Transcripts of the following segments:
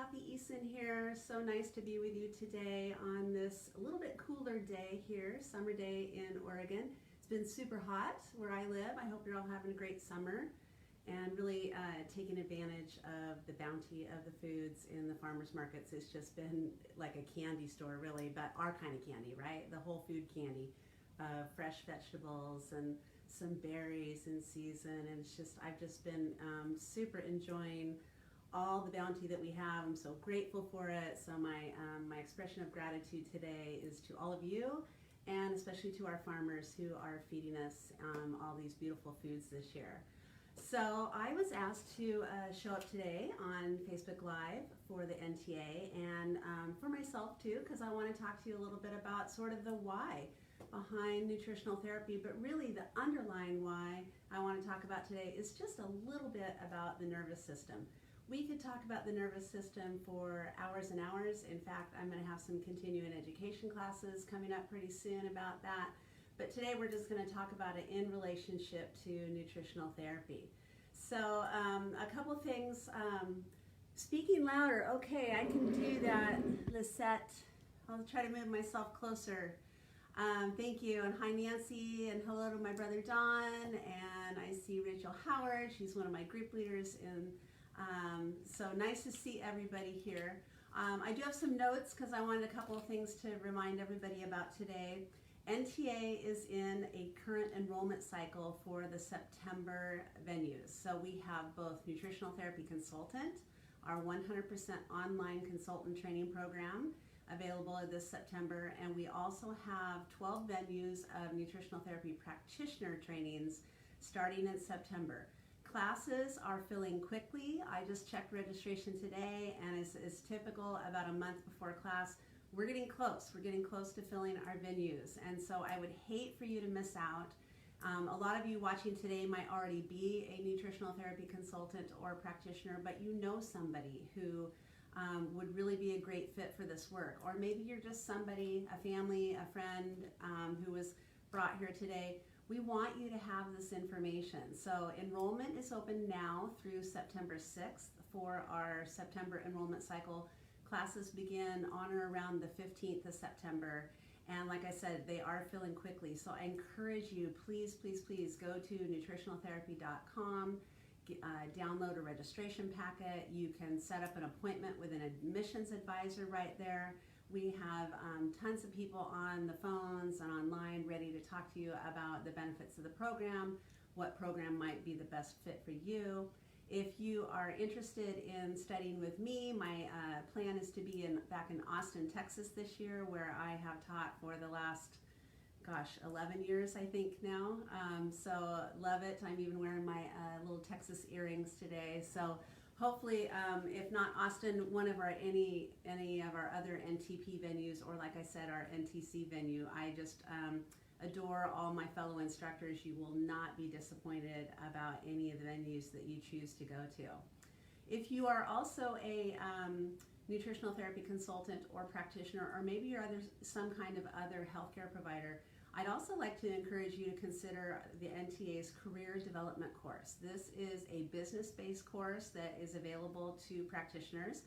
Cathy Eason here. So nice to be with you today on this a little bit cooler day here, summer day in Oregon. It's been super hot where I live. I hope you're all having a great summer and really taking advantage of the bounty of the foods in the farmers markets. It's just been like a candy store really, but our kind of candy, right? The whole food candy, fresh vegetables and some berries in season, and I've just been super enjoying all the bounty that we have. I'm so grateful for it. So my expression of gratitude today is to all of you, and especially to our farmers who are feeding us all these beautiful foods this year. So I was asked to show up today on Facebook Live for the NTA and for myself too, because I want to talk to you a little bit about sort of the why behind nutritional therapy, but really the underlying why I want to talk about today is just a little bit about the nervous system. We could talk about the nervous system for hours and hours. In fact, I'm going to have some continuing education classes coming up pretty soon about that. But today we're just going to talk about it in relationship to nutritional therapy. So a couple things. Speaking louder. Okay, I can do that. Lisette, I'll try to move myself closer. Thank you, and hi Nancy, and hello to my brother Don, and I see Rachel Howard. She's one of my group leaders, and so nice to see everybody here. I do have some notes because I wanted a couple of things to remind everybody about today. NTA is in a current enrollment cycle for the September venues. So we have both Nutritional Therapy Consultant, our 100% online consultant training program, available this September, and we also have 12 venues of nutritional therapy practitioner trainings starting in September. Classes are filling quickly. I just checked registration today, and as typical, about a month before class, we're getting close. We're getting close to filling our venues, and so I would hate for you to miss out. A lot of you watching today might already be a nutritional therapy consultant or practitioner, but you know somebody who would really be a great fit for this work. Or maybe you're just somebody, a family, a friend who was brought here today. We want you to have this information. So enrollment is open now through September 6th for our September enrollment cycle. Classes begin on or around the 15th of September. And like I said, they are filling quickly. So I encourage you, please, please, please go to nutritionaltherapy.com. Download a registration packet. You can set up an appointment with an admissions advisor right there. We have tons of people on the phones and online ready to talk to you about the benefits of the program, what program might be the best fit for you. If you are interested in studying with me, my plan is to be back in Austin, Texas this year, where I have taught for the last 11 years, I think now. So love it. I'm even wearing my little Texas earrings today. So hopefully, if not Austin, one of our any of our other NTP venues, or like I said, our NTC venue. I just adore all my fellow instructors. You will not be disappointed about any of the venues that you choose to go to. If you are also a nutritional therapy consultant or practitioner, or maybe you're some kind of other healthcare provider, I'd also like to encourage you to consider the NTA's Career Development course. This is a business-based course that is available to practitioners.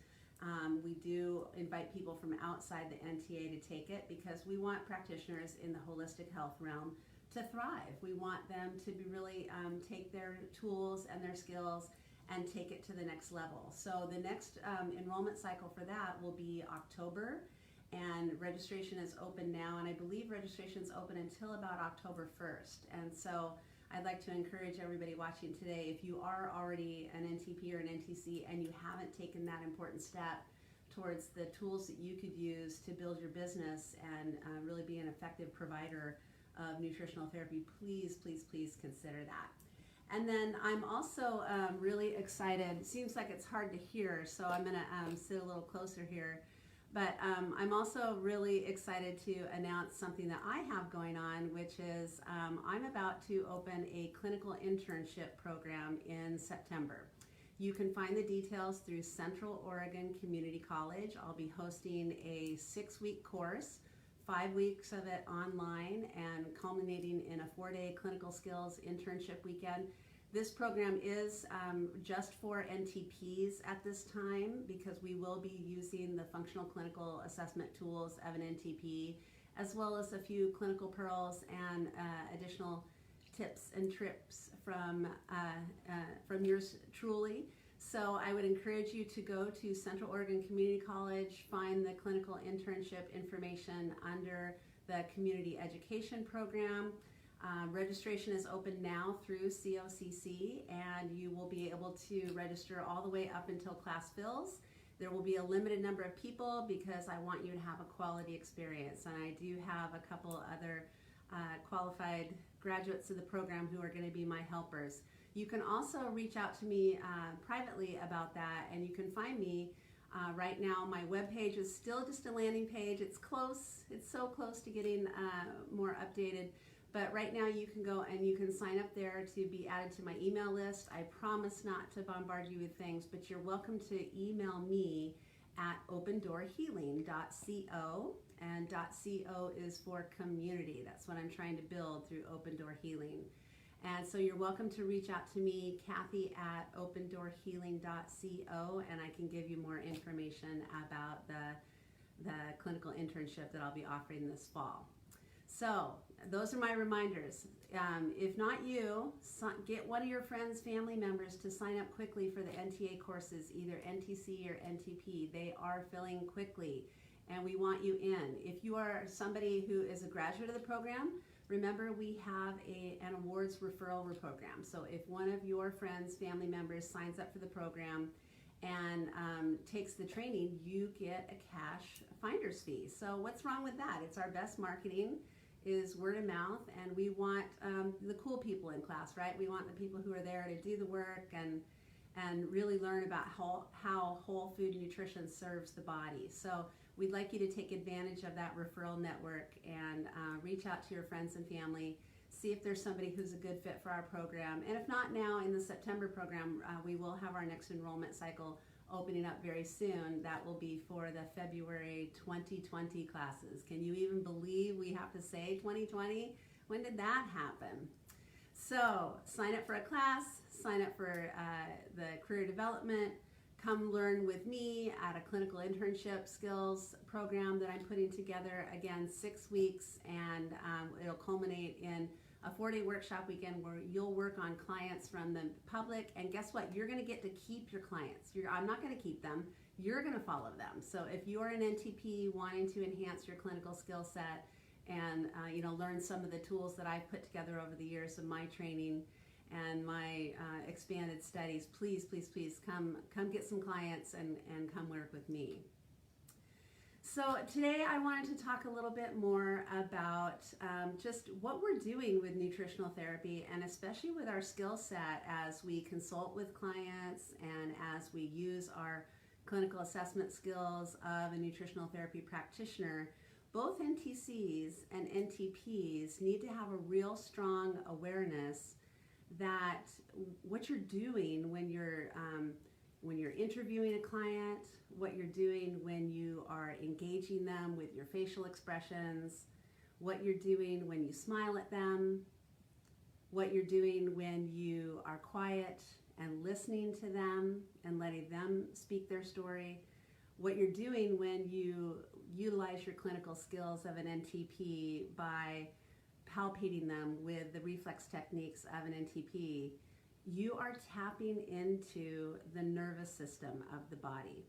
We do invite people from outside the NTA to take it because we want practitioners in the holistic health realm to thrive. We want them to really take their tools and their skills and take it to the next level. So the next enrollment cycle for that will be October, and registration is open now, and I believe registration is open until about October 1st. And so I'd like to encourage everybody watching today, if you are already an NTP or an NTC and you haven't taken that important step towards the tools that you could use to build your business and really be an effective provider of nutritional therapy, please, please, please consider that. And then I'm also really excited. It seems like it's hard to hear, so I'm going to sit a little closer here. But I'm also really excited to announce something that I have going on, which is I'm about to open a clinical internship program in September. You can find the details through Central Oregon Community College. I'll be hosting a 6-week course, 5 weeks of it online, and culminating in a 4-day clinical skills internship weekend. This program is just for NTPs at this time, because we will be using the functional clinical assessment tools of an NTP, as well as a few clinical pearls and additional tips and trips from yours truly. So I would encourage you to go to Central Oregon Community College, find the clinical internship information under the community education program. Registration is open now through COCC, and you will be able to register all the way up until class fills. There will be a limited number of people because I want you to have a quality experience, and I do have a couple other qualified graduates of the program who are going to be my helpers. You can also reach out to me privately about that, and you can find me right now. My webpage is still just a landing page. It's close. It's so close to getting more updated. But right now you can go and you can sign up there to be added to my email list. I promise not to bombard you with things, but you're welcome to email me at opendoorhealing.co, and .co is for community. That's what I'm trying to build through Open Door Healing. And so you're welcome to reach out to me, Cathy, at opendoorhealing.co, and I can give you more information about the clinical internship that I'll be offering this fall. So those are my reminders. If not you, get one of your friends, family members to sign up quickly for the NTA courses, either NTC or NTP. They are filling quickly, and we want you in. If you are somebody who is a graduate of the program, remember we have an awards referral program. So if one of your friends, family members signs up for the program and takes the training, you get a cash finder's fee. So what's wrong with that? It's our best marketing, is word of mouth, and we want the cool people in class, right? We want the people who are there to do the work and really learn about how whole food nutrition serves the body. So we'd like you to take advantage of that referral network and reach out to your friends and family, see if there's somebody who's a good fit for our program. And if not now, in the September program, we will have our next enrollment cycle opening up very soon. That will be for the February 2020 classes. Can you even believe we have to say 2020? When did that happen? So sign up for a class, sign up for the career development, come learn with me at a clinical internship skills program that I'm putting together. Again, 6 weeks, and it'll culminate in a 4-day workshop weekend where you'll work on clients from the public, and guess what? You're going to get to keep your clients. I'm not going to keep them. You're going to follow them. So if you are an NTP wanting to enhance your clinical skill set and learn some of the tools that I've put together over the years of my training and my expanded studies, please, please, please come get some clients and come work with me. So today I wanted to talk a little bit more about just what we're doing with nutritional therapy, and especially with our skill set as we consult with clients and as we use our clinical assessment skills of a nutritional therapy practitioner. Both NTCs and NTPs need to have a real strong awareness that what you're doing when you're interviewing a client, what you're doing when you are engaging them with your facial expressions, what you're doing when you smile at them, what you're doing when you are quiet and listening to them and letting them speak their story, what you're doing when you utilize your clinical skills of an NTP by palpating them with the reflex techniques of an NTP. You are tapping into the nervous system of the body.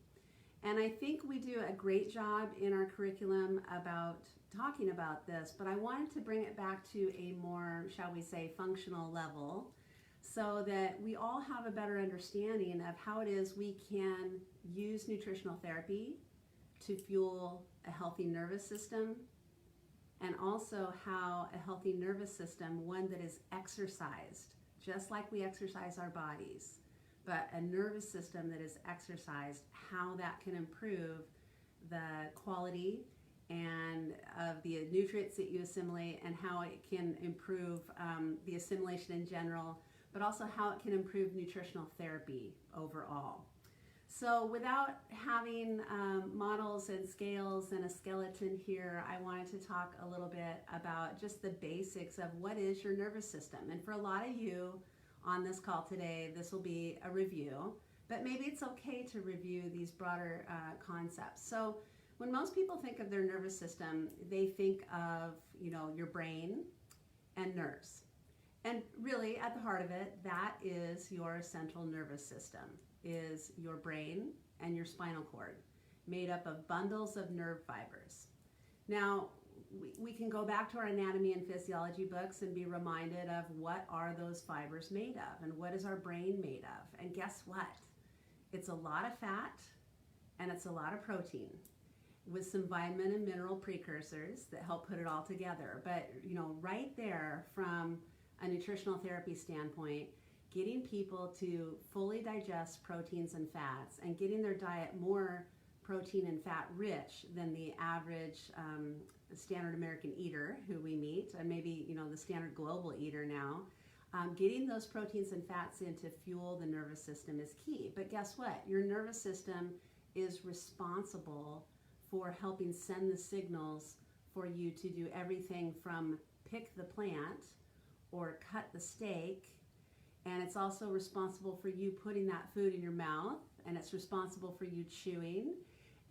And I think we do a great job in our curriculum about talking about this, but I wanted to bring it back to a more, shall we say, functional level so that we all have a better understanding of how it is we can use nutritional therapy to fuel a healthy nervous system, and also how a healthy nervous system, one that is exercised, just like we exercise our bodies, but a nervous system that is exercised, how that can improve the quality and of the nutrients that you assimilate, and how it can improve the assimilation in general, but also how it can improve nutritional therapy overall. So without having models and scales and a skeleton here, I wanted to talk a little bit about just the basics of what is your nervous system. And for a lot of you on this call today, this will be a review, but maybe it's okay to review these broader concepts. So when most people think of their nervous system, they think of, your brain and nerves. And really, at the heart of it, that is your central nervous system, is your brain and your spinal cord, made up of bundles of nerve fibers. Now, we can go back to our anatomy and physiology books and be reminded of what are those fibers made of and what is our brain made of. And guess what? It's a lot of fat and it's a lot of protein with some vitamin and mineral precursors that help put it all together. But, right there from a nutritional therapy standpoint, getting people to fully digest proteins and fats and getting their diet more protein and fat rich than the average standard American eater who we meet, and maybe the standard global eater now, getting those proteins and fats in to fuel the nervous system is key. But guess what? Your nervous system is responsible for helping send the signals for you to do everything from pick the plant or cut the steak, and it's also responsible for you putting that food in your mouth, and it's responsible for you chewing,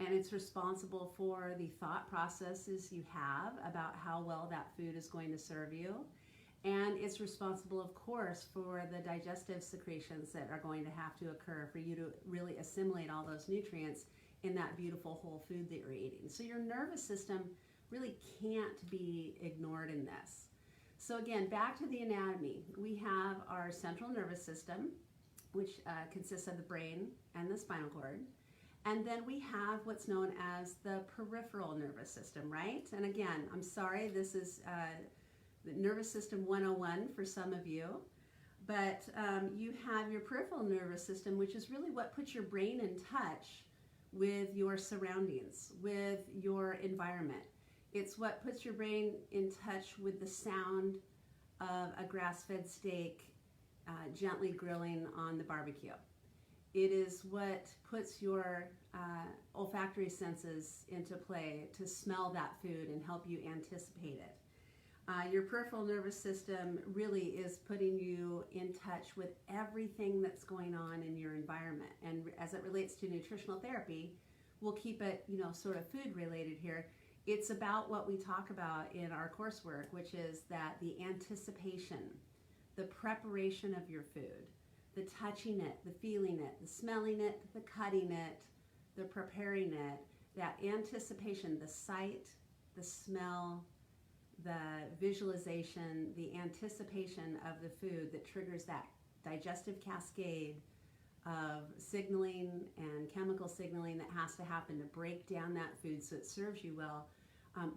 and it's responsible for the thought processes you have about how well that food is going to serve you. And it's responsible, of course, for the digestive secretions that are going to have to occur for you to really assimilate all those nutrients in that beautiful whole food that you're eating. So your nervous system really can't be ignored in this. So again, back to the anatomy. We have our central nervous system, which consists of the brain and the spinal cord. And then we have what's known as the peripheral nervous system, right? And again, I'm sorry, this is the nervous system 101 for some of you. But you have your peripheral nervous system, which is really what puts your brain in touch with your surroundings, with your environment. It's what puts your brain in touch with the sound of a grass-fed steak gently grilling on the barbecue. It is what puts your olfactory senses into play to smell that food and help you anticipate it. Your peripheral nervous system really is putting you in touch with everything that's going on in your environment. And as it relates to nutritional therapy, we'll keep it, sort of food related here. It's about what we talk about in our coursework, which is that the anticipation, the preparation of your food, the touching it, the feeling it, the smelling it, the cutting it, the preparing it, that anticipation, the sight, the smell, the visualization, the anticipation of the food that triggers that digestive cascade of signaling and chemical signaling that has to happen to break down that food so it serves you well.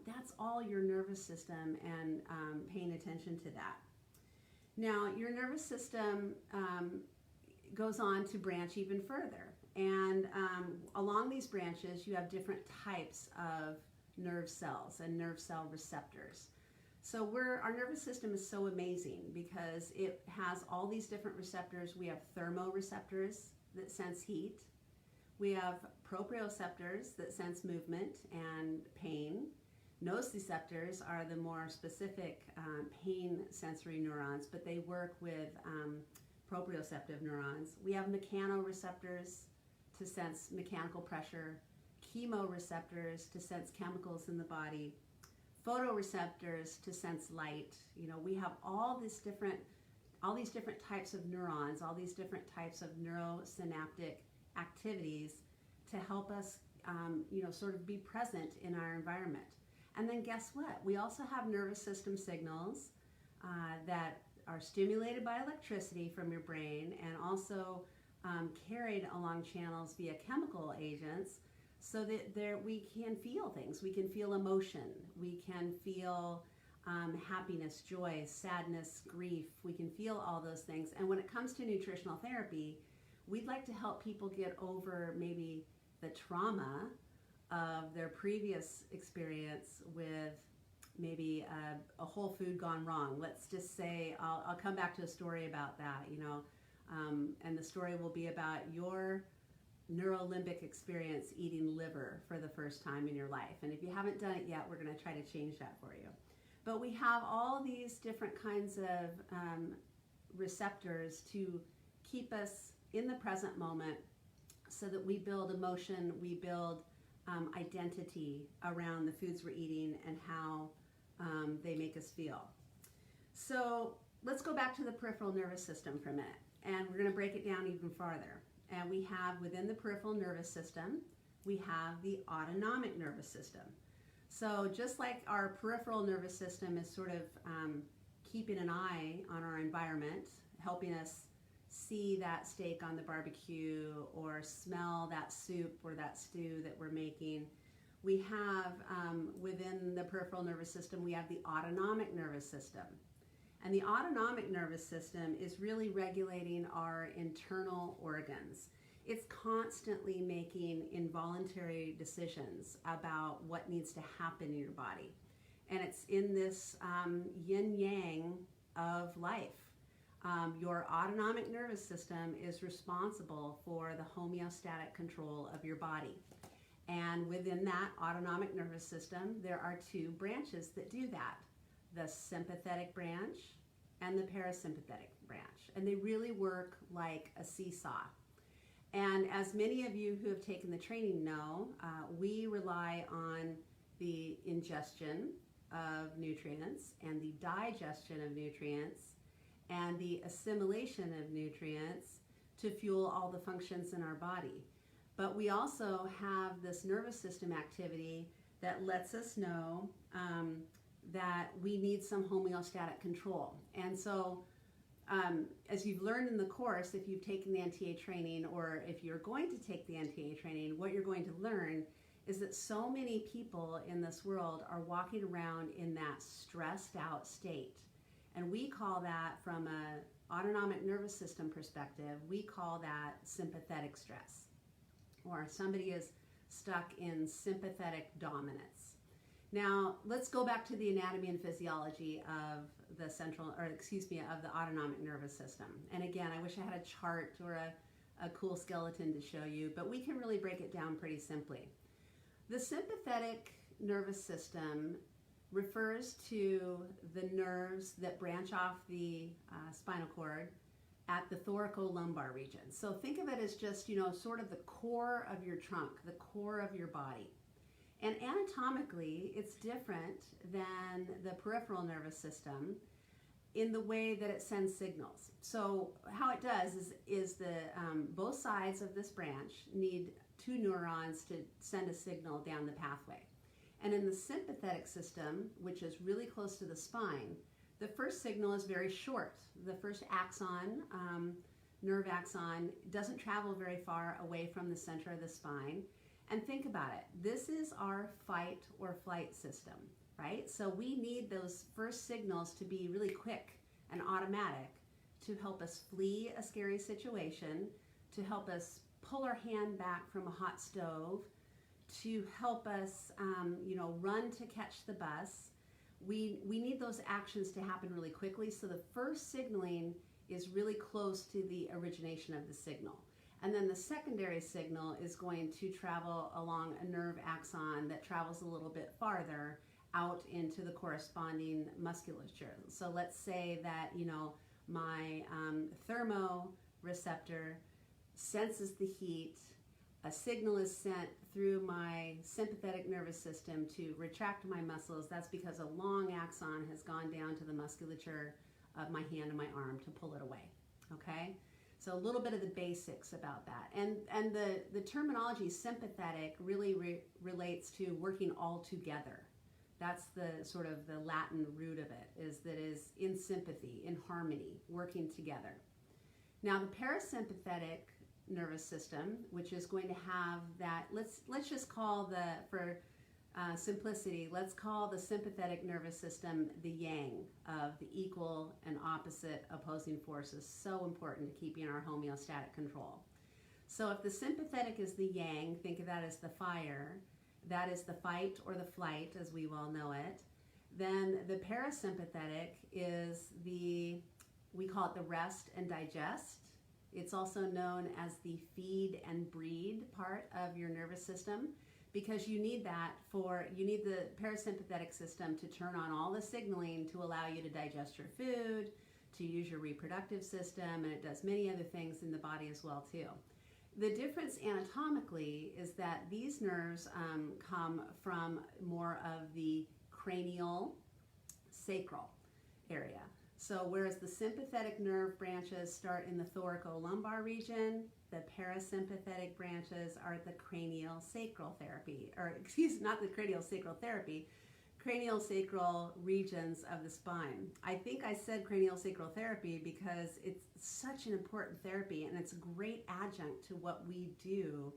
That's all your nervous system and paying attention to that. Now, your nervous system goes on to branch even further. And along these branches, you have different types of nerve cells and nerve cell receptors. So our nervous system is so amazing because it has all these different receptors. We have thermoreceptors that sense heat. We have proprioceptors that sense movement and pain. Nociceptors are the more specific pain sensory neurons, but they work with proprioceptive neurons. We have mechanoreceptors to sense mechanical pressure, chemoreceptors to sense chemicals in the body, photoreceptors to sense light. We have all these different types of neurons, all these different types of neurosynaptic activities to help us, sort of be present in our environment. And then guess what? We also have nervous system signals that are stimulated by electricity from your brain and also carried along channels via chemical agents, so that we can feel things. We can feel emotion. We can feel happiness, joy, sadness, grief. We can feel all those things. And when it comes to nutritional therapy, we'd like to help people get over maybe the trauma of their previous experience with maybe a whole food gone wrong. Let's just say, I'll come back to a story about that, and the story will be about your neurolimbic experience eating liver for the first time in your life. And if you haven't done it yet, we're going to try to change that for you. But we have all these different kinds of receptors to keep us in the present moment so that we build emotion, we build identity around the foods we're eating and how they make us feel. So let's go back to the peripheral nervous system for a minute, and we're going to break it down even farther. And we have within the peripheral nervous system, we have the autonomic nervous system. So just like our peripheral nervous system is sort of keeping an eye on our environment, helping us see that steak on the barbecue or smell that soup or that stew that we're making, we have within the peripheral nervous system, we have the autonomic nervous system. And the autonomic nervous system is really regulating our internal organs. It's constantly making involuntary decisions about what needs to happen in your body. And it's in this yin-yang of life. Your autonomic nervous system is responsible for the homeostatic control of your body. And within that autonomic nervous system, there are two branches that do that: the sympathetic branch and the parasympathetic branch. And they really work like a seesaw. And as many of you who have taken the training know, we rely on the ingestion of nutrients and the digestion of nutrients and the assimilation of nutrients to fuel all the functions in our body. But we also have this nervous system activity that lets us know that we need some homeostatic control. And so as you've learned in the course, if you've taken the NTA training or if you're going to take the NTA training, what you're going to learn is that so many people in this world are walking around in that stressed out state. And we call that, from an autonomic nervous system perspective, we call that sympathetic stress. Or somebody is stuck in sympathetic dominance. Now, let's go back to the anatomy and physiology of the of the autonomic nervous system. And again, I wish I had a chart or a cool skeleton to show you, but we can really break it down pretty simply. The sympathetic nervous system refers to the nerves that branch off the spinal cord at the thoracolumbar region. So think of it as just, sort of the core of your trunk, the core of your body. And anatomically, it's different than the peripheral nervous system in the way that it sends signals. So how it does is the both sides of this branch need two neurons to send a signal down the pathway. And in the sympathetic system, which is really close to the spine, the first signal is very short. The first axon, nerve axon, doesn't travel very far away from the center of the spine. And think about it. This is our fight or flight system, right? So we need those first signals to be really quick and automatic to help us flee a scary situation, to help us pull our hand back from a hot stove, to help us, run to catch the bus. We need those actions to happen really quickly. So the first signaling is really close to the origination of the signal. And then the secondary signal is going to travel along a nerve axon that travels a little bit farther out into the corresponding musculature. So let's say that, my thermoreceptor senses the heat. A signal is sent through my sympathetic nervous system to retract my muscles. That's because a long axon has gone down to the musculature of my hand and my arm to pull it away, okay? So a little bit of the basics about that. And the terminology sympathetic really relates to working all together. That's the sort of the Latin root of it, is in sympathy, in harmony, working together. Now the parasympathetic nervous system, which is going to have that, let's just call for simplicity, let's call the sympathetic nervous system the yang of the equal and opposite opposing forces. So important to keeping our homeostatic control. So if the sympathetic is the yang, think of that as the fire, that is the fight or the flight as we well know it. Then the parasympathetic is we call it the rest and digest. It's also known as the feed and breed part of your nervous system, because you need the parasympathetic system to turn on all the signaling to allow you to digest your food, to use your reproductive system, and it does many other things in the body as well too. The difference anatomically is that these nerves come from more of the cranial, sacral area. So whereas the sympathetic nerve branches start in the thoracolumbar region, the parasympathetic branches are at the cranial sacral therapy, cranial sacral regions of the spine. I think I said cranial sacral therapy because it's such an important therapy, and it's a great adjunct to what we do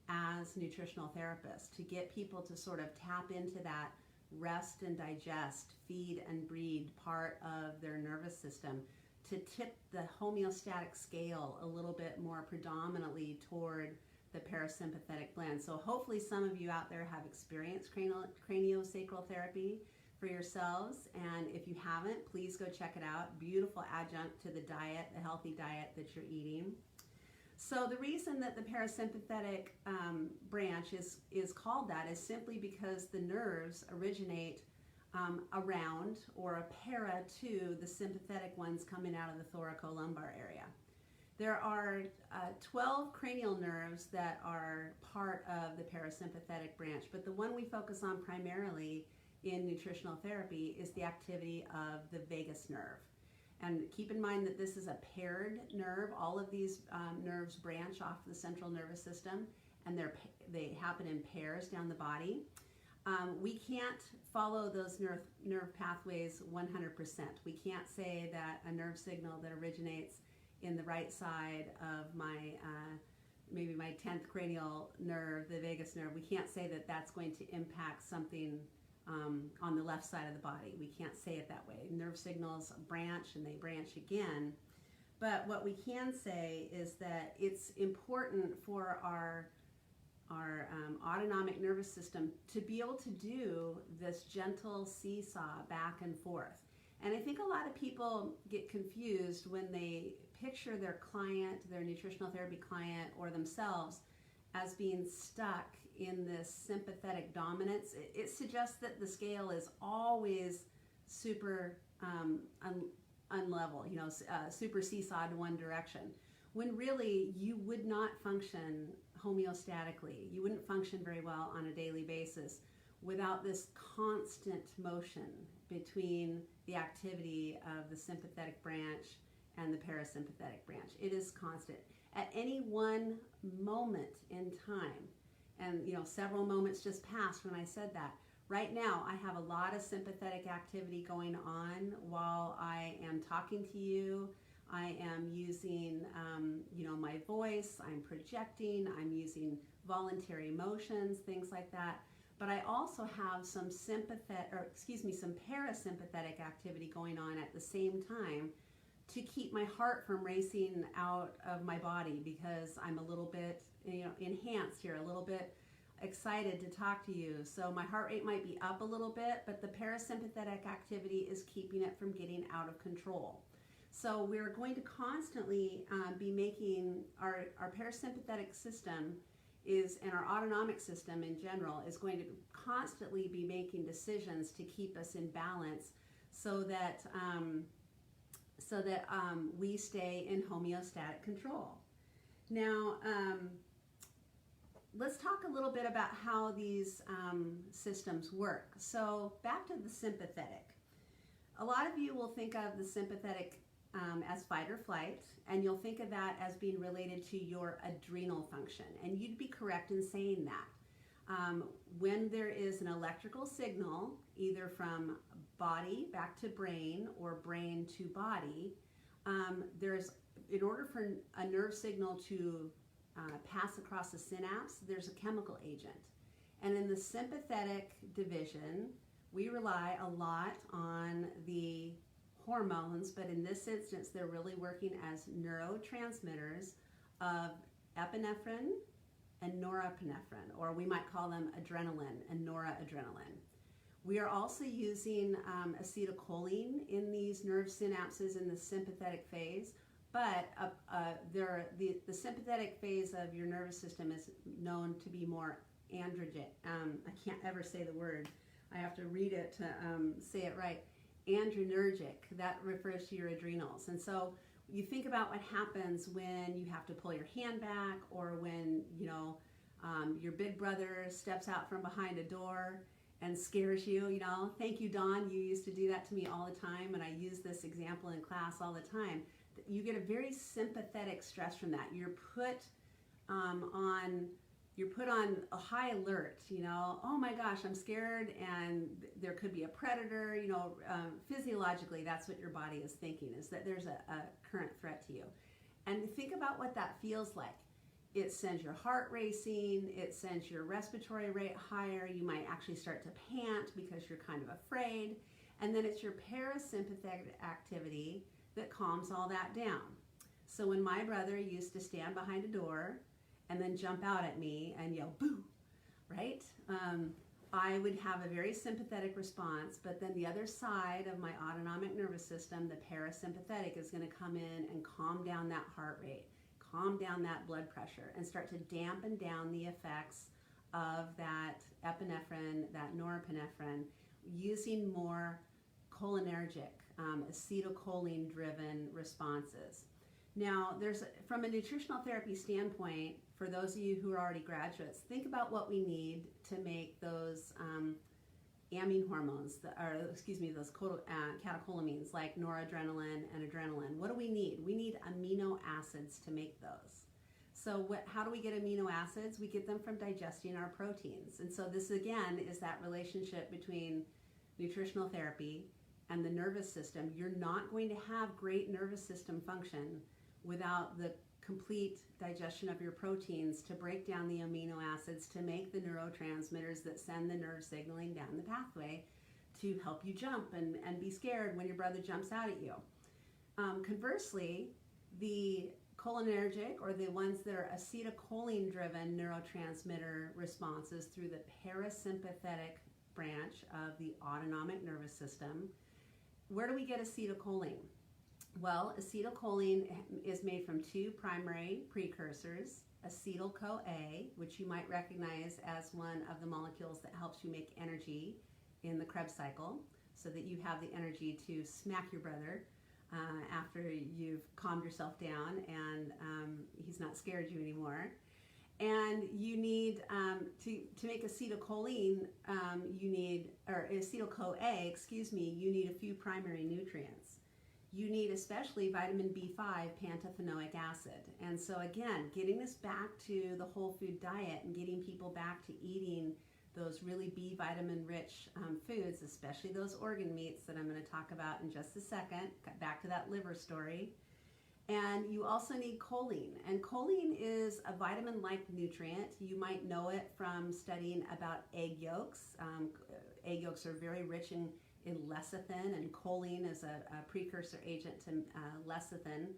as nutritional therapists, to get people to sort of tap into that rest and digest, feed and breed part of their nervous system, to tip the homeostatic scale a little bit more predominantly toward the parasympathetic blend. So hopefully some of you out there have experienced craniosacral therapy for yourselves, and if you haven't, please go check it out. Beautiful adjunct to the diet, the healthy diet that you're eating. So the reason that the parasympathetic branch is called that is simply because the nerves originate around or a para to the sympathetic ones coming out of the thoracolumbar area. There are 12 cranial nerves that are part of the parasympathetic branch, but the one we focus on primarily in nutritional therapy is the activity of the vagus nerve. And keep in mind that this is a paired nerve. All of these nerves branch off the central nervous system, and they happen in pairs down the body. We can't follow those nerve pathways 100%. We can't say that a nerve signal that originates in the right side of maybe my 10th cranial nerve, the vagus nerve, we can't say that that's going to impact something on the left side of the body. We can't say it that way. Nerve signals branch and they branch again. But what we can say is that it's important for our autonomic nervous system to be able to do this gentle seesaw back and forth. And I think a lot of people get confused when they picture their client, their nutritional therapy client, or themselves as being stuck in this sympathetic dominance. It suggests that the scale is always super unlevel, super seesaw to one direction, when really you would not function homeostatically. You wouldn't function very well on a daily basis without this constant motion between the activity of the sympathetic branch and the parasympathetic branch. It is constant. At any one moment in time, and several moments just passed when I said that. Right now, I have a lot of sympathetic activity going on while I am talking to you. I am using, my voice. I'm projecting. I'm using voluntary motions, things like that. But I also have some parasympathetic activity going on at the same time to keep my heart from racing out of my body, because I'm a little bit, enhanced here, a little bit excited to talk to you. So my heart rate might be up a little bit, but the parasympathetic activity is keeping it from getting out of control. So we're going to constantly be making our parasympathetic system and our autonomic system in general is going to constantly be making decisions to keep us in balance so that we stay in homeostatic control. Now, let's talk a little bit about how these systems work. So back to the sympathetic. A lot of you will think of the sympathetic as fight or flight, and you'll think of that as being related to your adrenal function. And you'd be correct in saying that. When there is an electrical signal, either from body back to brain or brain to body, in order for a nerve signal to pass across the synapse, there's a chemical agent. And in the sympathetic division, we rely a lot on the hormones, but in this instance, they're really working as neurotransmitters of epinephrine and norepinephrine, or we might call them adrenaline and noradrenaline. We are also using acetylcholine in these nerve synapses in the sympathetic phase, but the sympathetic phase of your nervous system is known to be more androgen. I can't ever say the word. I have to read it to say it right. adrenergic. That refers to your adrenals. And so you think about what happens when you have to pull your hand back, or when, your big brother steps out from behind a door and scares you. Thank you, Dawn. You used to do that to me all the time, and I use this example in class all the time. You get a very sympathetic stress from that. You're put on a high alert. Oh my gosh, I'm scared, and there could be a predator. Physiologically, that's what your body is thinking, is that there's a current threat to you. And think about what that feels like. It sends your heart racing, it sends your respiratory rate higher, you might actually start to pant because you're kind of afraid, and then it's your parasympathetic activity that calms all that down. So when my brother used to stand behind a door and then jump out at me and yell, boo, right? I would have a very sympathetic response, but then the other side of my autonomic nervous system, the parasympathetic, is going to come in and calm down that heart rate, calm down that blood pressure, and start to dampen down the effects of that epinephrine, that norepinephrine, using more cholinergic, acetylcholine-driven responses. Now, from a nutritional therapy standpoint, for those of you who are already graduates, think about what we need to make those amine hormones, those catecholamines like noradrenaline and adrenaline. What do we need? We need amino acids to make those. So how do we get amino acids? We get them from digesting our proteins. And so this, again, is that relationship between nutritional therapy and the nervous system. You're not going to have great nervous system function without the complete digestion of your proteins to break down the amino acids to make the neurotransmitters that send the nerve signaling down the pathway to help you jump and be scared when your brother jumps out at you. Conversely, the cholinergic, or the ones that are acetylcholine-driven neurotransmitter responses through the parasympathetic branch of the autonomic nervous system. Where do we get acetylcholine? Well, acetylcholine is made from two primary precursors, acetyl-CoA, which you might recognize as one of the molecules that helps you make energy in the Krebs cycle, so that you have the energy to smack your brother after you've calmed yourself down and he's not scared you anymore. And you need, to make acetylcholine, acetyl-CoA, you need a few primary nutrients. You need especially vitamin B5, pantothenoic acid. And so again, getting this back to the whole food diet and getting people back to eating those really B vitamin rich foods, especially those organ meats that I'm going to talk about in just a second. Back to that liver story. And you also need choline. And choline is a vitamin-like nutrient. You might know it from studying about egg yolks. Egg yolks are very rich in lecithin, and choline is a precursor agent to lecithin.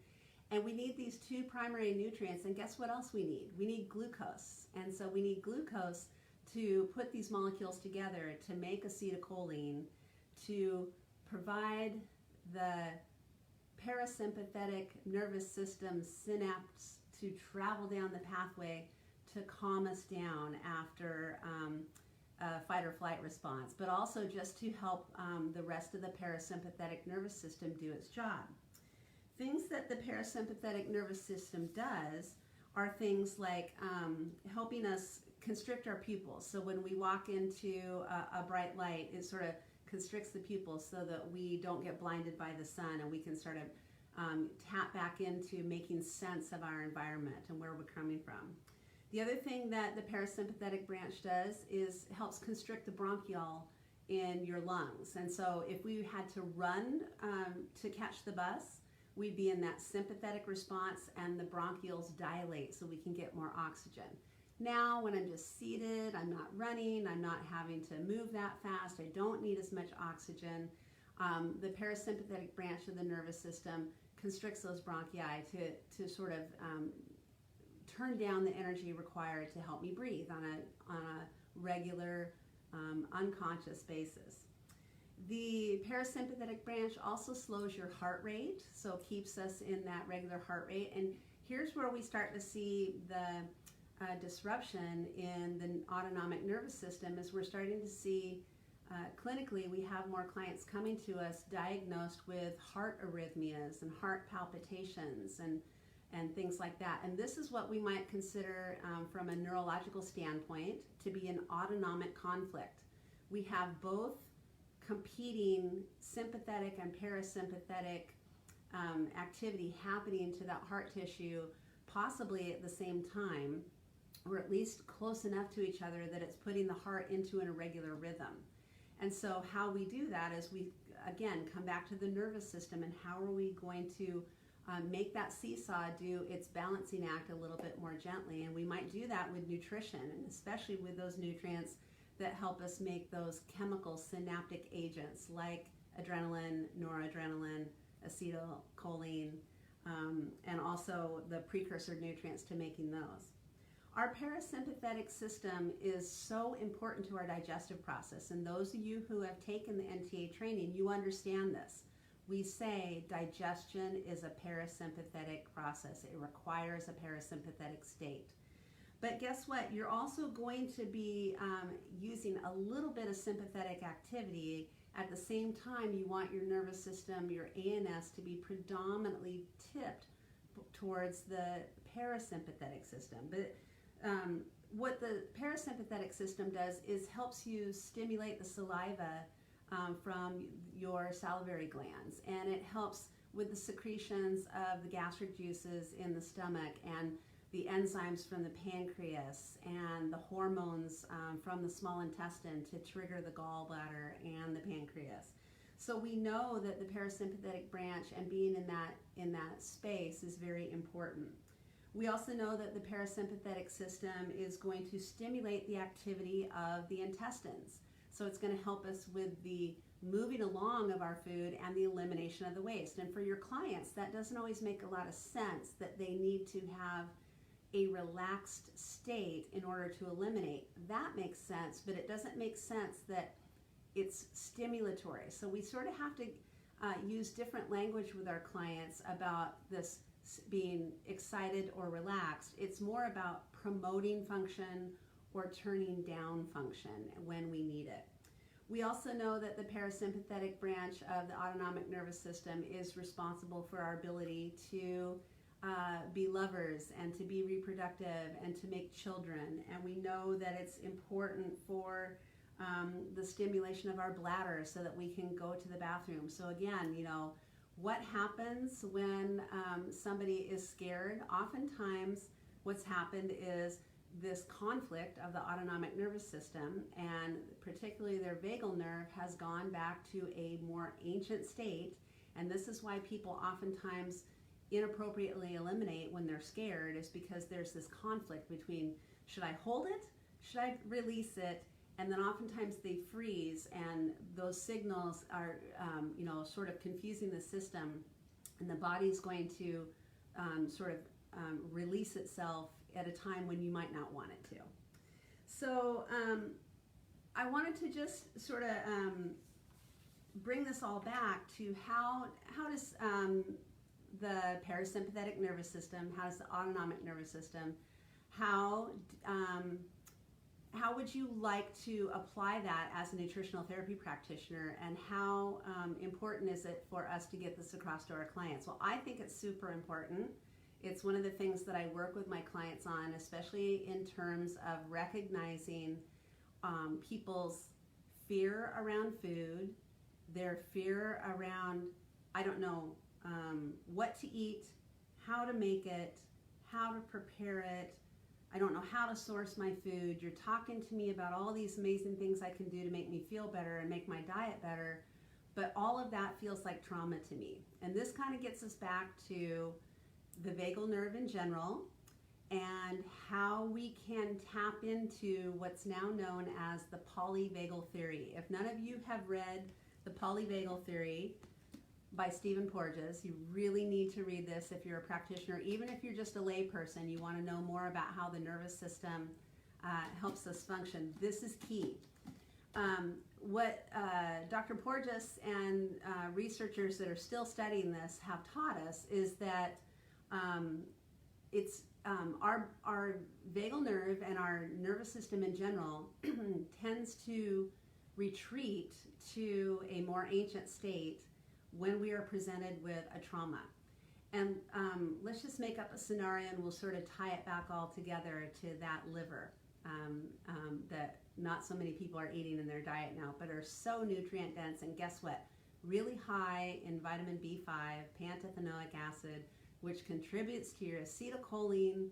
And we need these two primary nutrients, and guess what else we need? We need glucose. And so we need glucose to put these molecules together to make acetylcholine, to provide the parasympathetic nervous system synapse to travel down the pathway to calm us down after a fight or flight response, but also just to help the rest of the parasympathetic nervous system do its job. Things that the parasympathetic nervous system does are things like helping us constrict our pupils. So when we walk into a bright light, it sort of constricts the pupils so that we don't get blinded by the sun, and we can sort of tap back into making sense of our environment and where we're coming from. The other thing that the parasympathetic branch does is helps constrict the bronchiole in your lungs. And so if we had to run to catch the bus, we'd be in that sympathetic response and the bronchioles dilate so we can get more oxygen. Now, when I'm just seated, I'm not running, I'm not having to move that fast, I don't need as much oxygen, the parasympathetic branch of the nervous system constricts those bronchi to sort of turn down the energy required to help me breathe on a regular, unconscious basis. The parasympathetic branch also slows your heart rate, so keeps us in that regular heart rate. And here's where we start to see the disruption in the autonomic nervous system, is we're starting to see clinically, we have more clients coming to us diagnosed with heart arrhythmias and heart palpitations and things like that. And this is what we might consider from a neurological standpoint to be an autonomic conflict. We have both competing sympathetic and parasympathetic activity happening to that heart tissue, possibly at the same time, or at least close enough to each other that it's putting the heart into an irregular rhythm. And so how we do that is we, again, come back to the nervous system and how are we going to make that seesaw do its balancing act a little bit more gently. And we might do that with nutrition, and especially with those nutrients that help us make those chemical synaptic agents like adrenaline, noradrenaline, acetylcholine, and also the precursor nutrients to making those. Our parasympathetic system is so important to our digestive process, and those of you who have taken the NTA training, you understand this. We say digestion is a parasympathetic process. It requires a parasympathetic state. But guess what? You're also going to be using a little bit of sympathetic activity. At the same time, you want your nervous system, your ANS, to be predominantly tipped towards the parasympathetic system. But what the parasympathetic system does is helps you stimulate the saliva from your salivary glands, and it helps with the secretions of the gastric juices in the stomach and the enzymes from the pancreas and the hormones from the small intestine to trigger the gallbladder and the pancreas. So we know that the parasympathetic branch and being in that space is very important. We also know that the parasympathetic system is going to stimulate the activity of the intestines. So it's going to help us with the moving along of our food and the elimination of the waste. And for your clients, that doesn't always make a lot of sense that they need to have a relaxed state in order to eliminate. That makes sense, but it doesn't make sense that it's stimulatory. So we sort of have to use different language with our clients about this being excited or relaxed. It's more about promoting function or turning down function when we need it. We also know that the parasympathetic branch of the autonomic nervous system is responsible for our ability to be lovers and to be reproductive and to make children. And we know that it's important for the stimulation of our bladder so that we can go to the bathroom. So again, what happens when somebody is scared? Oftentimes what's happened is this conflict of the autonomic nervous system, and particularly their vagal nerve, has gone back to a more ancient state. And this is why people oftentimes inappropriately eliminate when they're scared, is because there's this conflict between, should I hold it? Should I release it? And then oftentimes they freeze, and those signals are, sort of confusing the system, and the body's going to release itself at a time when you might not want it to. So I wanted to just sort of bring this all back to how does the parasympathetic nervous system, how does the autonomic nervous system, how would you like to apply that as a nutritional therapy practitioner, and how important is it for us to get this across to our clients? Well, I think it's super important. It's one of the things that I work with my clients on, especially in terms of recognizing people's fear around food, their fear around, what to eat, how to make it, how to prepare it. I don't know how to source my food. You're talking to me about all these amazing things I can do to make me feel better and make my diet better, but all of that feels like trauma to me. And this kind of gets us back to the vagal nerve in general and how we can tap into what's now known as the Polyvagal Theory. If none of you have read the Polyvagal Theory by Stephen Porges, you really need to read this if you're a practitioner. Even if you're just a lay person, you want to know more about how the nervous system helps us function. This is key. What Dr. Porges and researchers that are still studying this have taught us is that our vagal nerve and our nervous system in general tends to retreat to a more ancient state when we are presented with a trauma. And let's just make up a scenario and we'll sort of tie it back all together to that liver that not so many people are eating in their diet now, but are so nutrient dense. And guess what? Really high in vitamin B5, pantothenic acid, which contributes to your acetylcholine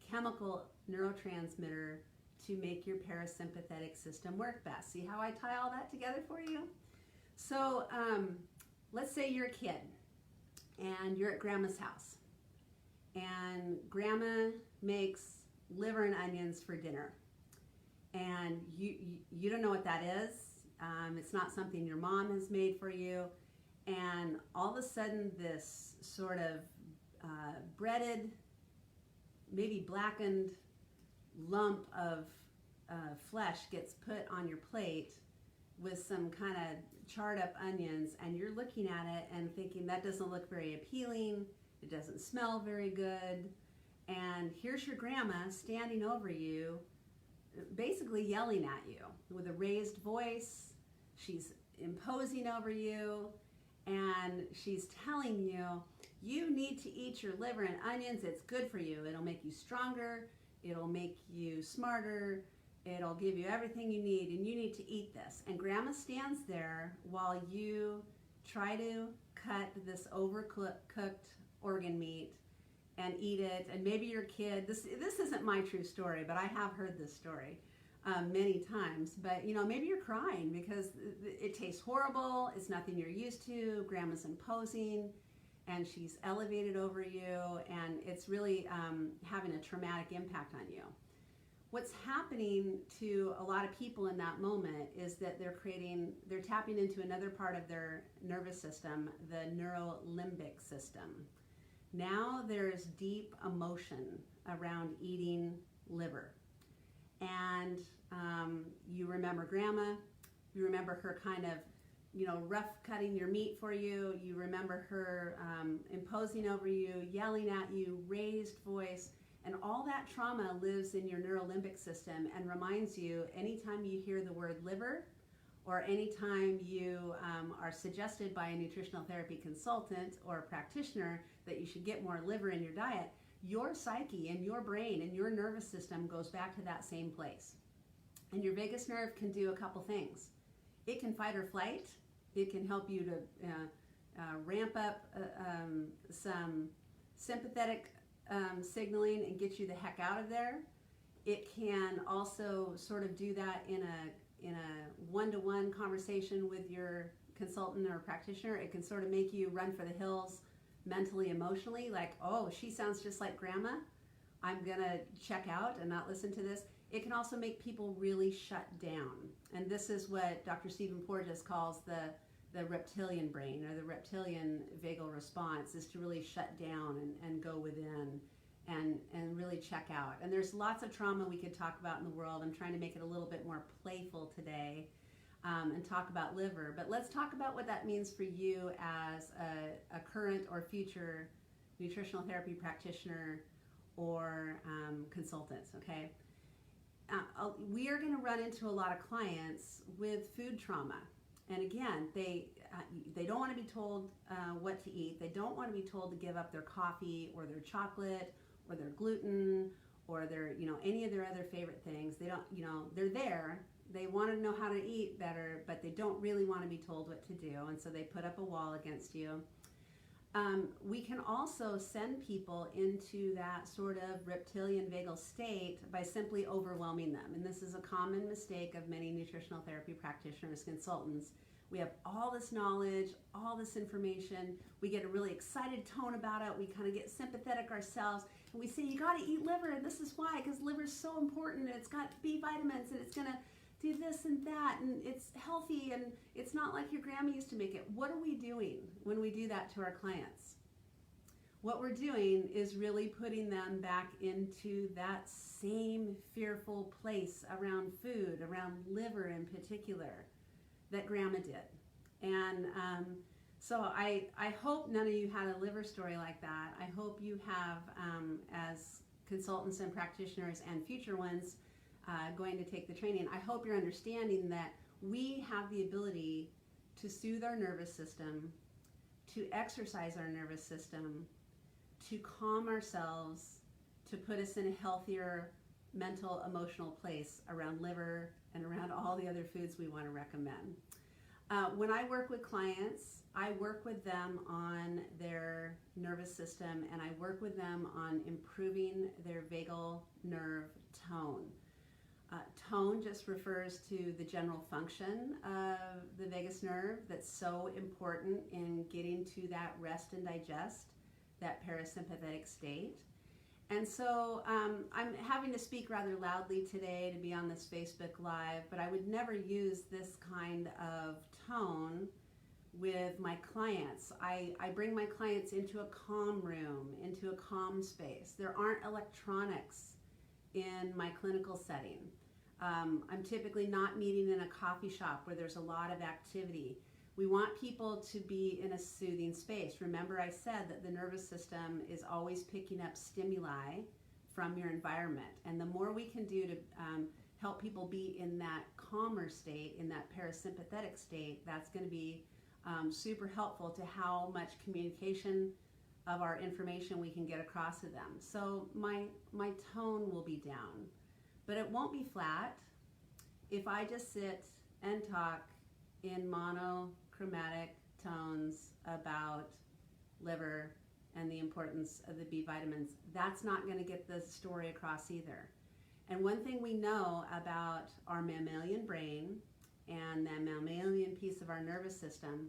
chemical neurotransmitter to make your parasympathetic system work best. See how I tie all that together for you? So let's say you're a kid and you're at grandma's house and grandma makes liver and onions for dinner, and you don't know what that is. It's not something your mom has made for you, and all of a sudden this sort of breaded, maybe blackened lump of flesh gets put on your plate with some kind of charred up onions, and you're looking at it and thinking that doesn't look very appealing, it doesn't smell very good, and here's your grandma standing over you, basically yelling at you with a raised voice. She's imposing over you, and she's telling you, you need to eat your liver and onions, it's good for you, it'll make you stronger, it'll make you smarter, it'll give you everything you need, and you need to eat this. And grandma stands there while you try to cut this overcooked organ meat and eat it. And maybe your kid, this isn't my true story, but I have heard this story many times. But maybe you're crying because it tastes horrible, it's nothing you're used to, grandma's imposing, and she's elevated over you, and it's really having a traumatic impact on you. What's happening to a lot of people in that moment is that they're tapping into another part of their nervous system, the neurolimbic system. Now there's deep emotion around eating liver. And you remember grandma, you remember her kind of rough cutting your meat for you. You remember her imposing over you, yelling at you, raised voice, and all that trauma lives in your neurolimbic system and reminds you anytime you hear the word liver, or anytime you are suggested by a nutritional therapy consultant or a practitioner that you should get more liver in your diet, your psyche and your brain and your nervous system goes back to that same place. And your vagus nerve can do a couple things. It can fight or flight. It can help you to ramp up some sympathetic signaling and get you the heck out of there. It can also sort of do that in a one-to-one conversation with your consultant or practitioner. It can sort of make you run for the hills mentally, emotionally, like, oh, she sounds just like grandma, I'm gonna check out and not listen to this. It can also make people really shut down, and this is what Dr. Stephen Porges calls the reptilian brain, or the reptilian vagal response, is to really shut down and go within and really check out. And there's lots of trauma we could talk about in the world. I'm trying to make it a little bit more playful today and talk about liver. But let's talk about what that means for you as a current or future nutritional therapy practitioner or consultant, okay? We are going to run into a lot of clients with food trauma. And again, they don't want to be told what to eat. They don't want to be told to give up their coffee or their chocolate or their gluten or their, any of their other favorite things. They don't, they're there. They want to know how to eat better, but they don't really want to be told what to do. And so they put up a wall against you. We can also send people into that sort of reptilian vagal state by simply overwhelming them. And this is a common mistake of many nutritional therapy practitioners, consultants. We have all this knowledge, all this information. We get a really excited tone about it. We kind of get sympathetic ourselves. And we say, you got to eat liver, and this is why, because liver is so important, and it's got B vitamins, and it's going to do this and that, and it's healthy, and it's not like your grandma used to make it. What are we doing when we do that to our clients? What we're doing is really putting them back into that same fearful place around food, around liver in particular, that grandma did. And so I hope none of you had a liver story like that. I hope you have, as consultants and practitioners and future ones, going to take the training, I hope you're understanding that we have the ability to soothe our nervous system, to exercise our nervous system, to calm ourselves, to put us in a healthier mental, emotional place around liver and around all the other foods we want to recommend. When I work with clients, I work with them on their nervous system, and I work with them on improving their vagal nerve tone. Tone just refers to the general function of the vagus nerve that's so important in getting to that rest and digest, that parasympathetic state. And so I'm having to speak rather loudly today to be on this Facebook Live, but I would never use this kind of tone with my clients. I bring my clients into a calm room, into a calm space. There aren't electronics in my clinical setting. I'm typically not meeting in a coffee shop where there's a lot of activity. We want people to be in a soothing space. Remember, I said that the nervous system is always picking up stimuli from your environment. And the more we can do to help people be in that calmer state, in that parasympathetic state, that's going to be super helpful to how much communication of our information we can get across to them. So my tone will be down, but it won't be flat. If I just sit and talk in monochromatic tones about liver and the importance of the B vitamins, that's not going to get the story across either. And one thing we know about our mammalian brain and the mammalian piece of our nervous system,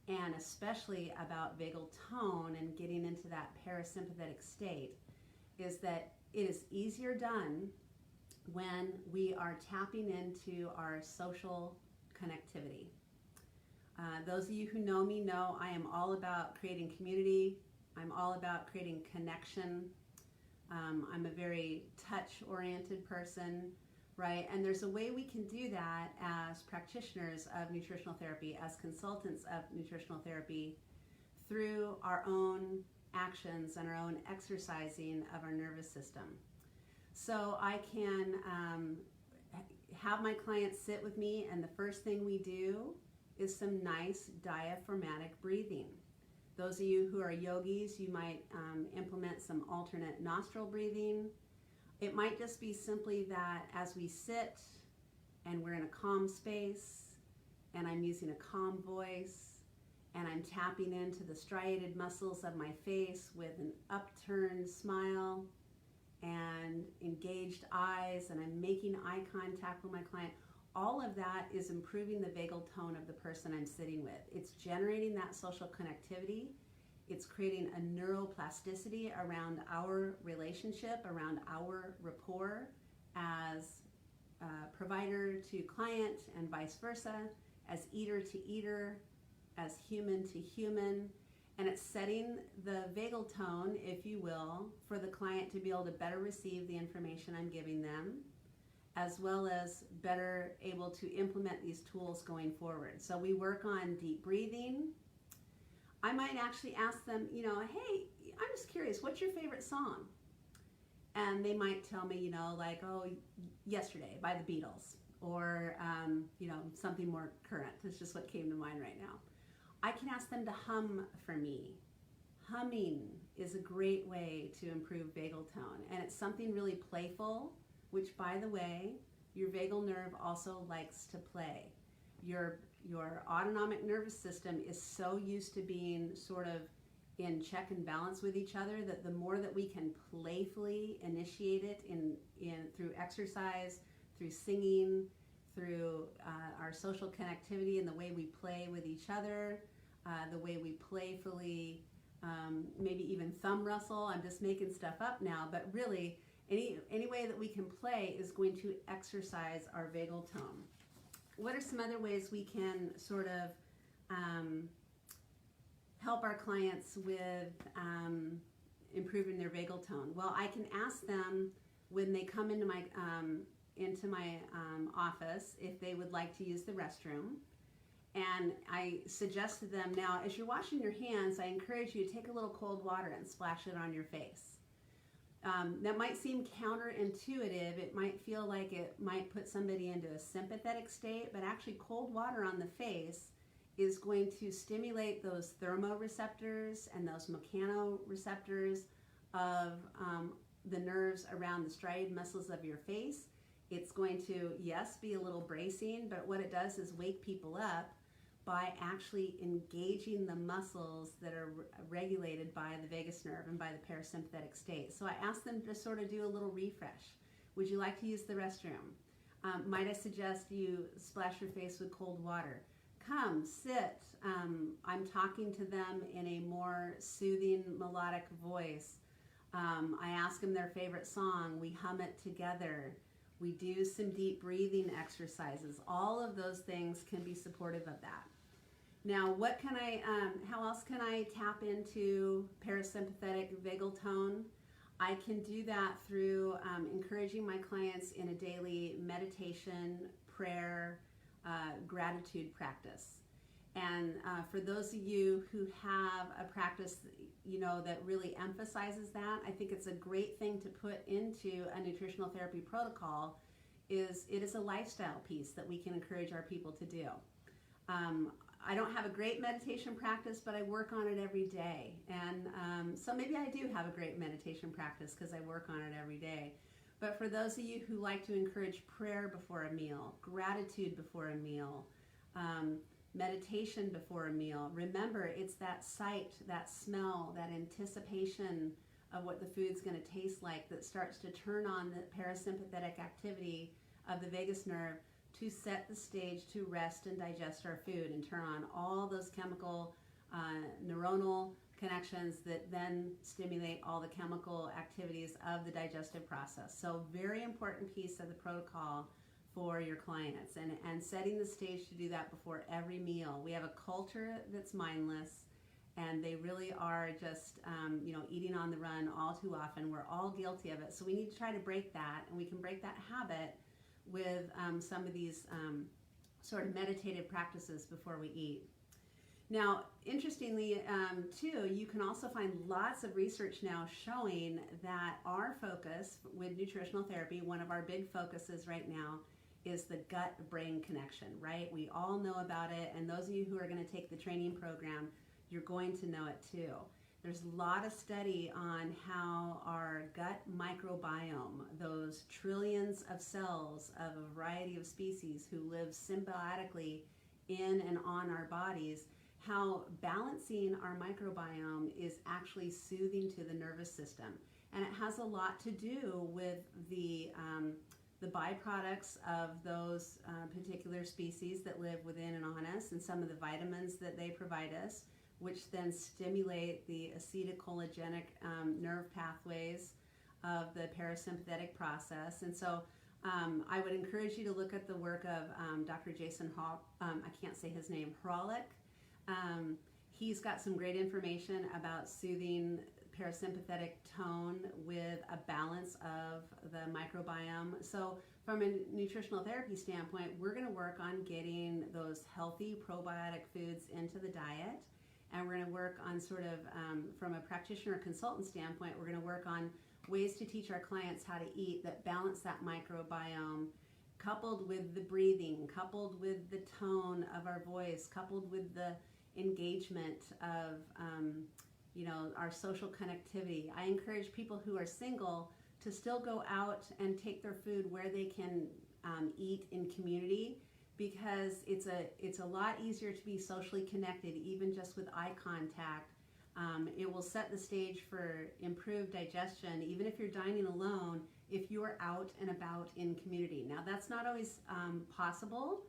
and especially about vagal tone and getting into that parasympathetic state, is that it is easier done when we are tapping into our social connectivity. Those of you who know me know I am all about creating community. I'm all about creating connection. I'm a very touch-oriented person, right? And there's a way we can do that as practitioners of nutritional therapy, as consultants of nutritional therapy, through our own actions and our own exercising of our nervous system. So I can have my clients sit with me, and the first thing we do is some nice diaphragmatic breathing. Those of you who are yogis, you might implement some alternate nostril breathing. It might just be simply that as we sit and we're in a calm space, and I'm using a calm voice, and I'm tapping into the striated muscles of my face with an upturned smile and engaged eyes, and I'm making eye contact with my client. All of that is improving the vagal tone of the person I'm sitting with. It's generating that social connectivity. It's creating a neuroplasticity around our relationship, around our rapport as provider to client and vice versa, as eater to eater, as human to human. And it's setting the vagal tone, if you will, for the client to be able to better receive the information I'm giving them, as well as better able to implement these tools going forward. So we work on deep breathing. I might actually ask them, hey, I'm just curious, what's your favorite song? And they might tell me, like, oh, Yesterday by the Beatles, or, something more current. It's just what came to mind right now. I can ask them to hum for me. Humming is a great way to improve vagal tone, and it's something really playful, which, by the way, your vagal nerve also likes to play. Your autonomic nervous system is so used to being sort of in check and balance with each other that the more that we can playfully initiate it in through exercise, through singing, through our social connectivity and the way we play with each other, the way we playfully maybe even thumb wrestle. I'm just making stuff up now, but really any way that we can play is going to exercise our vagal tone. What are some other ways we can sort of help our clients with improving their vagal tone? Well, I can ask them when they come into my office if they would like to use the restroom. And I suggest to them, now, as you're washing your hands, I encourage you to take a little cold water and splash it on your face. That might seem counterintuitive. It might feel like it might put somebody into a sympathetic state, but actually cold water on the face is going to stimulate those thermoreceptors and those mechanoreceptors of the nerves around the striated muscles of your face. It's going to, yes, be a little bracing, but what it does is wake people up by actually engaging the muscles that are regulated by the vagus nerve and by the parasympathetic state. So I asked them to sort of do a little refresh. Would you like to use the restroom? Might I suggest you splash your face with cold water? Come, sit. I'm talking to them in a more soothing, melodic voice. I ask them their favorite song. We hum it together. We do some deep breathing exercises. All of those things can be supportive of that. Now, what can how else can I tap into parasympathetic vagal tone? I can do that through encouraging my clients in a daily meditation, prayer, gratitude practice. And for those of you who have a practice, that really emphasizes that, I think it's a great thing to put into a nutritional therapy protocol. It is a lifestyle piece that we can encourage our people to do. I don't have a great meditation practice, but I work on it every day. And so maybe I do have a great meditation practice because I work on it every day. But for those of you who like to encourage prayer before a meal, gratitude before a meal, meditation before a meal, remember it's that sight, that smell, that anticipation of what the food's going to taste like that starts to turn on the parasympathetic activity of the vagus nerve to set the stage to rest and digest our food and turn on all those chemical neuronal connections that then stimulate all the chemical activities of the digestive process. So very important piece of the protocol for your clients, and setting the stage to do that before every meal. We have a culture that's mindless, and they really are just eating on the run all too often. We're all guilty of it, so we need to try to break that, and we can break that habit with some of these sort of meditative practices before we eat. Now, interestingly, too, you can also find lots of research now showing that our focus with nutritional therapy, one of our big focuses right now, is the gut-brain connection, right? We all know about it, and those of you who are going to take the training program, you're going to know it too. There's a lot of study on how our gut microbiome, those trillions of cells of a variety of species who live symbiotically in and on our bodies, how balancing our microbiome is actually soothing to the nervous system. And it has a lot to do with the byproducts of those particular species that live within and on us, and some of the vitamins that they provide us, which then stimulate the acetylcholinogenic nerve pathways of the parasympathetic process. And so I would encourage you to look at the work of Dr. Jason I can't say his name, Hrolick. He's got some great information about soothing parasympathetic tone with a balance of the microbiome. So from a nutritional therapy standpoint, we're going to work on getting those healthy probiotic foods into the diet. And we're going to work on sort of, from a practitioner consultant standpoint, we're going to work on ways to teach our clients how to eat that balance that microbiome, coupled with the breathing, coupled with the tone of our voice, coupled with the engagement of our social connectivity. I encourage people who are single to still go out and take their food where they can eat in community, because it's a lot easier to be socially connected, even just with eye contact. It will set the stage for improved digestion, even if you're dining alone, if you're out and about in community. Now, that's not always possible,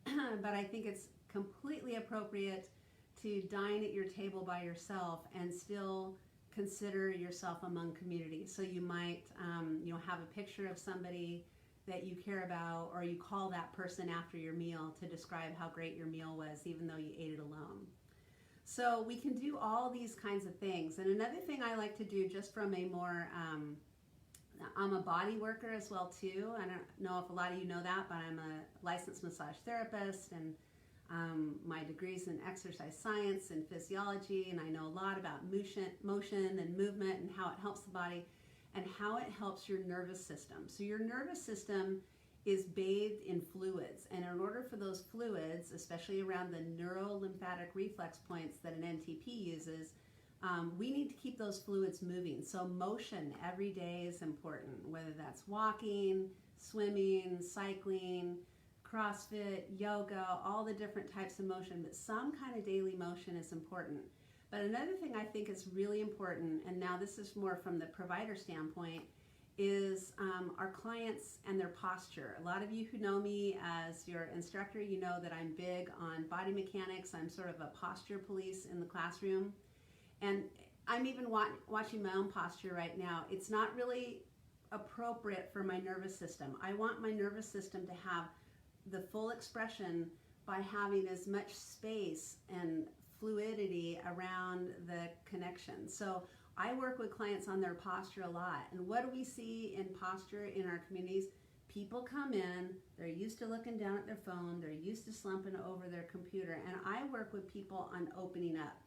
but I think it's completely appropriate to dine at your table by yourself and still consider yourself among community. So you might have a picture of somebody that you care about, or you call that person after your meal to describe how great your meal was, even though you ate it alone. So we can do all these kinds of things. And another thing I like to do, just from a more, I'm a body worker as well too. I don't know if a lot of you know that, but I'm a licensed massage therapist, and my degrees in exercise science and physiology, and I know a lot about motion and movement and how it helps the body. and how it helps your nervous system. So your nervous system is bathed in fluids, and in order for those fluids, especially around the neurolymphatic reflex points that an NTP uses, we need to keep those fluids moving. So motion every day is important, whether that's walking, swimming, cycling, CrossFit, yoga, all the different types of motion, but some kind of daily motion is important. But another thing I think is really important, and now this is more from the provider standpoint, is our clients and their posture. A lot of you who know me as your instructor, you know that I'm big on body mechanics. I'm sort of a posture police in the classroom. And I'm even watching my own posture right now. It's not really appropriate for my nervous system. I want my nervous system to have the full expression by having as much space and fluidity around the connection. So I work with clients on their posture a lot. And what do we see in posture in our communities? People come in, they're used to looking down at their phone, they're used to slumping over their computer, and I work with people on opening up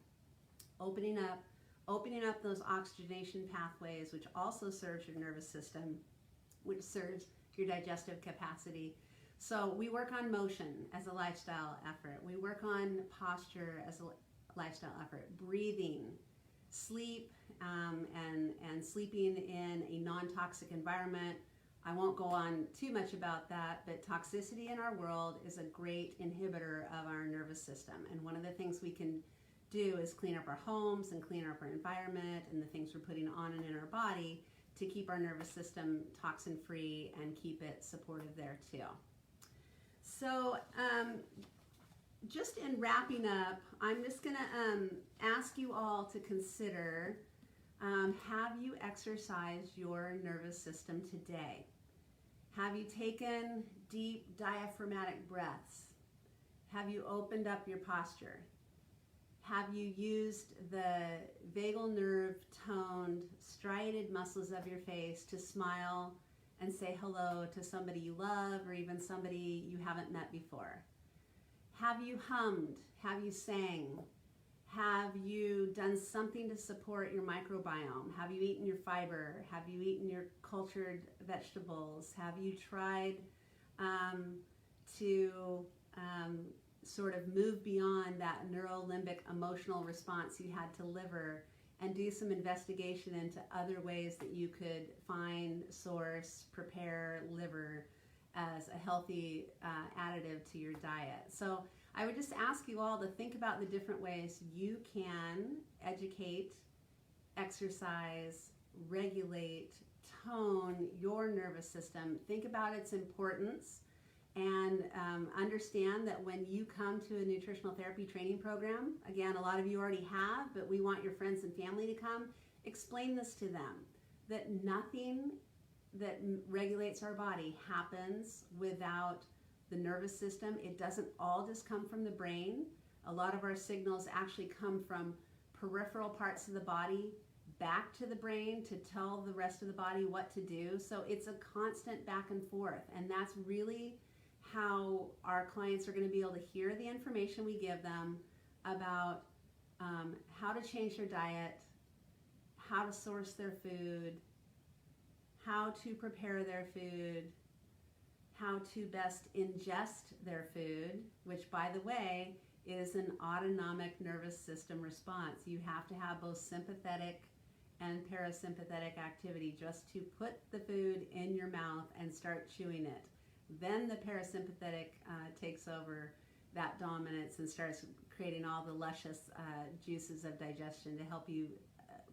those oxygenation pathways, which also serves your nervous system, which serves your digestive capacity. So we work on motion as a lifestyle effort. We work on posture as a lifestyle effort, breathing, sleep, and sleeping in a non-toxic environment. I won't go on too much about that, but toxicity in our world is a great inhibitor of our nervous system. And one of the things we can do is clean up our homes and clean up our environment and the things we're putting on and in our body to keep our nervous system toxin free and keep it supportive there too. So just in wrapping up, I'm just going to ask you all to consider, have you exercised your nervous system today? Have you taken deep diaphragmatic breaths? Have you opened up your posture? Have you used the vagal nerve toned, striated muscles of your face to smile and say hello to somebody you love or even somebody you haven't met before? Have you hummed? Have you sang? Have you done something to support your microbiome? Have you eaten your fiber? Have you eaten your cultured vegetables? Have you tried to sort of move beyond that neurolimbic emotional response you had to liver and do some investigation into other ways that you could find, source, prepare liver as a healthy additive to your diet? So I would just ask you all to think about the different ways you can educate, exercise, regulate, tone your nervous system. Think about its importance and understand that when you come to a nutritional therapy training program, again, a lot of you already have, but we want your friends and family to come, explain this to them, that nothing that regulates our body happens without the nervous system. It doesn't all just come from the brain. A lot of our signals actually come from peripheral parts of the body back to the brain to tell the rest of the body what to do. So it's a constant back and forth, and that's really how our clients are going to be able to hear the information we give them about how to change their diet, how to source their food, how to prepare their food, how to best ingest their food, which, by the way, is an autonomic nervous system response. You have to have both sympathetic and parasympathetic activity just to put the food in your mouth and start chewing it. Then the parasympathetic takes over that dominance and starts creating all the luscious juices of digestion to help you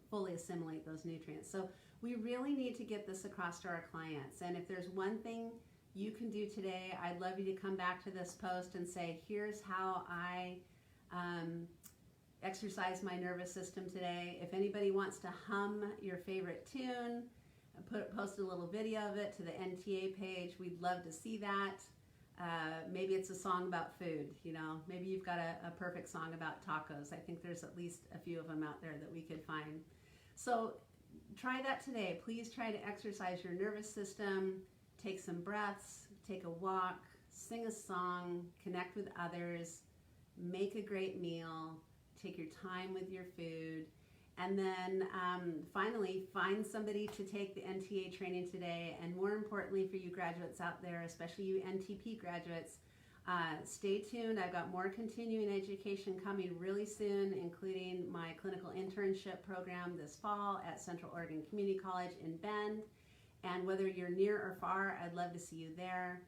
fully assimilate those nutrients. So we really need to get this across to our clients. And if there's one thing you can do today, I'd love you to come back to this post and say, here's how I exercise my nervous system today. If anybody wants to hum your favorite tune, post a little video of it to the NTA page. We'd love to see that. Maybe it's a song about food, you know. Maybe you've got a perfect song about tacos. I think there's at least a few of them out there that we could find. So try that today. Please try to exercise your nervous system. Take some breaths, take a walk, sing a song, connect with others, make a great meal, take your time with your food, And then finally, find somebody to take the NTA training today. And more importantly, for you graduates out there, especially you NTP graduates, stay tuned. I've got more continuing education coming really soon, including my clinical internship program this fall at Central Oregon Community College in Bend. And whether you're near or far, I'd love to see you there.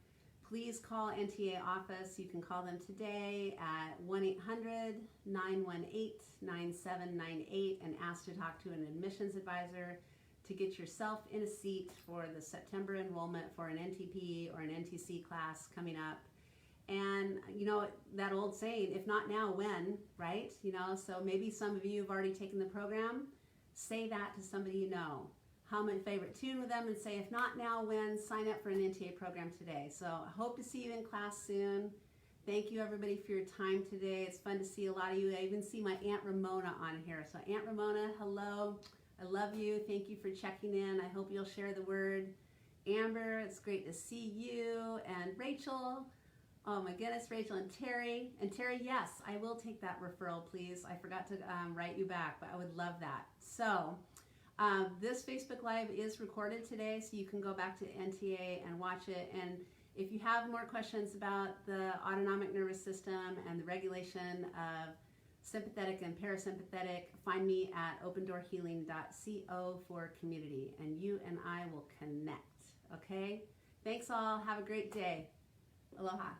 Please call NTA office. You can call them today at 1-800-918-9798 and ask to talk to an admissions advisor to get yourself in a seat for the September enrollment for an NTP or an NTC class coming up. And you know, that old saying, if not now, when, right? You know, so maybe some of you have already taken the program. Say that to somebody you know. Hum a favorite tune with them and say, if not now, when? Sign up for an NTA program today. So I hope to see you in class soon. Thank you, everybody, for your time today. It's fun to see a lot of you. I even see my Aunt Ramona on here. So Aunt Ramona, hello. I love you. Thank you for checking in. I hope you'll share the word. Amber, it's great to see you. And Rachel, oh my goodness, Rachel and Terry. And Terry, yes, I will take that referral, please. I forgot to write you back, but I would love that. So this Facebook Live is recorded today, so you can go back to NTA and watch it. And if you have more questions about the autonomic nervous system and the regulation of sympathetic and parasympathetic, find me at opendoorhealing.co for community, and you and I will connect, okay? Thanks all. Have a great day. Aloha.